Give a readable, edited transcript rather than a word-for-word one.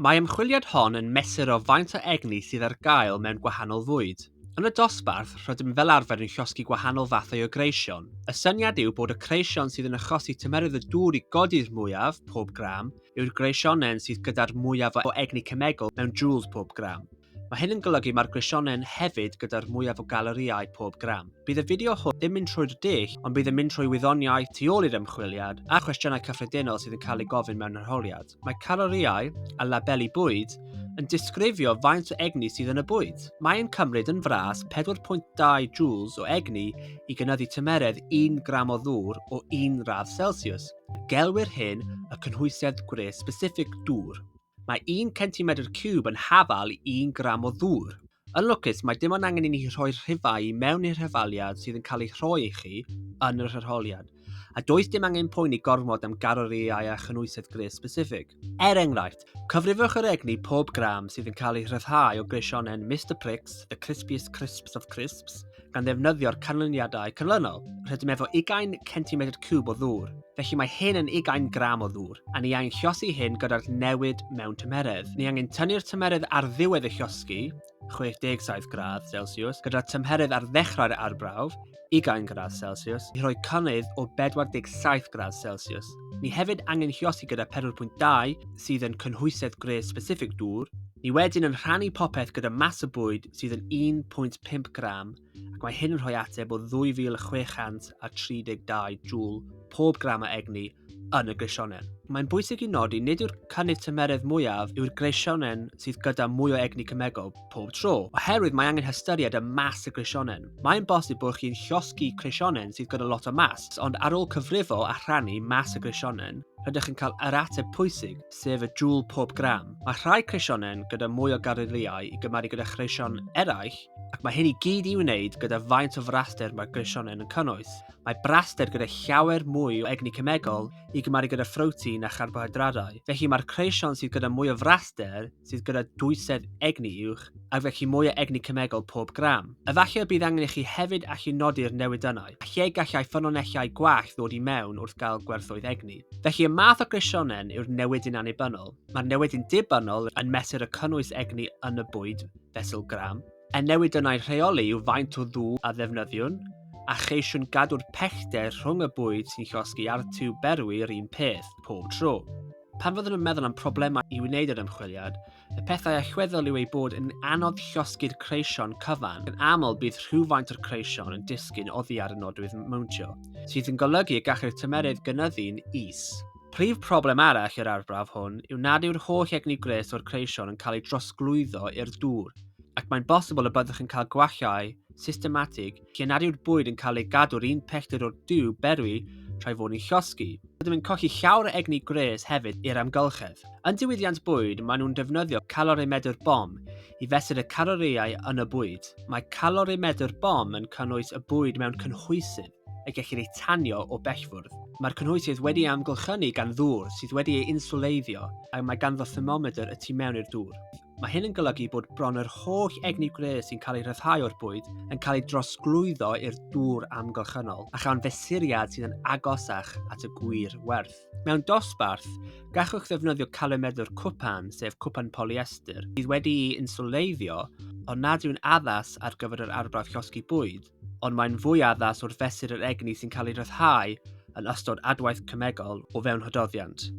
Mae ymchwiliad hon yn mesur o faint o egni sydd ar gael mewn gwahanol fwyd. Yn y dosbarth, rydym fel arfer yn llosgi gwahanol fathau o greision. Y syniad yw bod y creision sydd yn achosi tymerydd y dŵr i godi'r mwyaf, pob gram, yw'r greisionen sydd gyda'r mwyaf o egni cemegol mewn joules pob gram. Mae hyn yn golygu mae'r greisionen hefyd gyda'r mwyaf o galoriau pob gram. Bydd y fideo hwn ddim mynd trwy'r dull, ond bydd yn mynd trwy wyddoniaeth tu ôl i'r ymchwiliad a cwestiynau cyffredinol sydd yn cael eu gofyn mewn arholiad. Mae caloriau a labelu bwyd yn disgrifio faint o egni sydd yn y bwyd. Mae'n cymryd yn fras 4.2 joules o egni i gynyddu tymeredd 1 gram o ddŵr o 1 radd Celsius. Gelwir hyn y cynhwysiad gwres specific dŵr. Mae 1 cm³ yn hafal i 1 gram o ddŵr. Yn lwcus, mae dim ond angen i ni rhoi rhifau mewn i'r hyfaliad sydd yn cael ei rhoi i chi yn yr arholiad, a does dim angen poeni gormod am galoriau a chynhwysiad gres specific. Enghraifft, cyfrifwch yr egni pob gram sydd yn cael ei rhyddhau o greisionen Mr Pricks, the crispiest crisps of crisps, gan ddefnyddio'r canlyniadau canlynol. Rydym efo 20 cm³ o ddŵr, felly mae hyn yn 20 gram o ddŵr, a ni angen llosi hyn gyda'r newid mewn tymeredd. Ni angen tynnu'r tymeredd ar ddiwedd y llosgi, 67 gradd Celsius, gyda'r tymheredd ar ddechrau'r arbrawf, 20 gradd Celsius, i roi cynnydd o 47 gradd Celsius. Ni hefyd angen llosi gyda 4.2 sydd yn cynhwysiad gres specific dŵr. Ni wedyn yn rhannu popeth gyda mas y bwyd sydd yn 1.5 gram, ac mae hyn yn rhoi ateb o 2632 joule pob gram o egni yn y greisionen. Mae'n bwysig i nodi nid yw'r cynnydd tymeredd mwyaf yw'r greisionen sydd gyda mwy o egni cemegol pob tro, oherwydd mae angen hystyried y mas y greisionen. Mae'n bosib bod chi'n llosgi creisionen sydd gyda lot o mas, ond ar ôl cyfrifo a rhannu mas y greisionen, rydych chi'n cael yr ateb pwysig, sef y joule pob gram. Mae rhai creisionen gyda mwy o galoriau i gymaru gyda chreision eraill, ac mae hyn i gyd i wneud gyda faint o fraster mae'r greisionen yn cynnwys. Mae braster gyda llawer mwy o egni cemegol i gymaru gyda ffrotein a charbonhydradau. Felly mae'r creision sydd gyda mwy o fraster, sydd gyda dwysedd egni uwch, ac felly mwy o egni cemegol pob gram. Efallai bydd angen i chi hefyd allu nodi'r newidynau. Lle gallai ffynonellau gwallt ddod i mewn wrth gael gwerthoedd egni. Felly y math o greisionen yw'r newidyn annibynnol. Mae'r newidyn dibynnol yn mesur y cynnwys egni yn y bwyd, fesul gram. Y newidynau rheoli yw faint o ddŵr a ddefnyddiwn, a cheisiwn gadw'r pellter rhwng y bwyd sy'n llosgi a'r tiwb berwi yr un peth pob tro. Pan fyddwn yn meddwl am problemau i wneud yr ymchwiliad, y pethau allweddol yw ei bod yn anodd llosgi'r creision cyfan. Yn aml bydd rhywfaint o'r creision yn disgyn oddi ar y nodwydd mowntio, sydd yn golygu y gallai'r tymerydd gynyddu'n is. Prif problem arall i'r arbrawf hwn yw nad yw'r holl egni gres o'r creision yn cael ei drosglwyddo i'r dŵr, ac mae'n bosibl y byddwch yn cael gwallau systematig lle nad yw'r bwyd yn cael ei gadw'r un pellter o'r diwb berwi tra'i fod yn llosgi. Rydym yn colli llawer o egni gres hefyd i'r amgylchedd. Yn diwydiant bwyd, maen nhw'n defnyddio calorimetr bom i fesur y caloriau yn y bwyd. Mae calorimetr bom yn cynnwys y bwyd mewn cynhwysydd y gellir ei tanio o bellfwrdd. Mae'r cynhwysydd wedi amgylchynu gan ddŵr sydd wedi ei insuleiddio a mae ganddo thermometr y tu mewn i'r dŵr. Mae hyn yn golygu bod bron yr holl egni gres sy'n cael ei ryddhau o'r bwyd yn cael ei drosglwyddo i'r dŵr amgylchynol a chael fesuriad sydd yn agosach at y gwir werth. Mewn dosbarth, gallwch ddefnyddio calorimetr cwpan, sef cwpan polyester, sydd wedi ei insuleiddio, ond nad yw'n addas ar gyfer yr arbrawf llosgi bwyd, ond mae'n fwy addas wrth fesur yr egni sy'n cael ei ryddhau yn ystod adwaith cemegol o fewn hododdiant.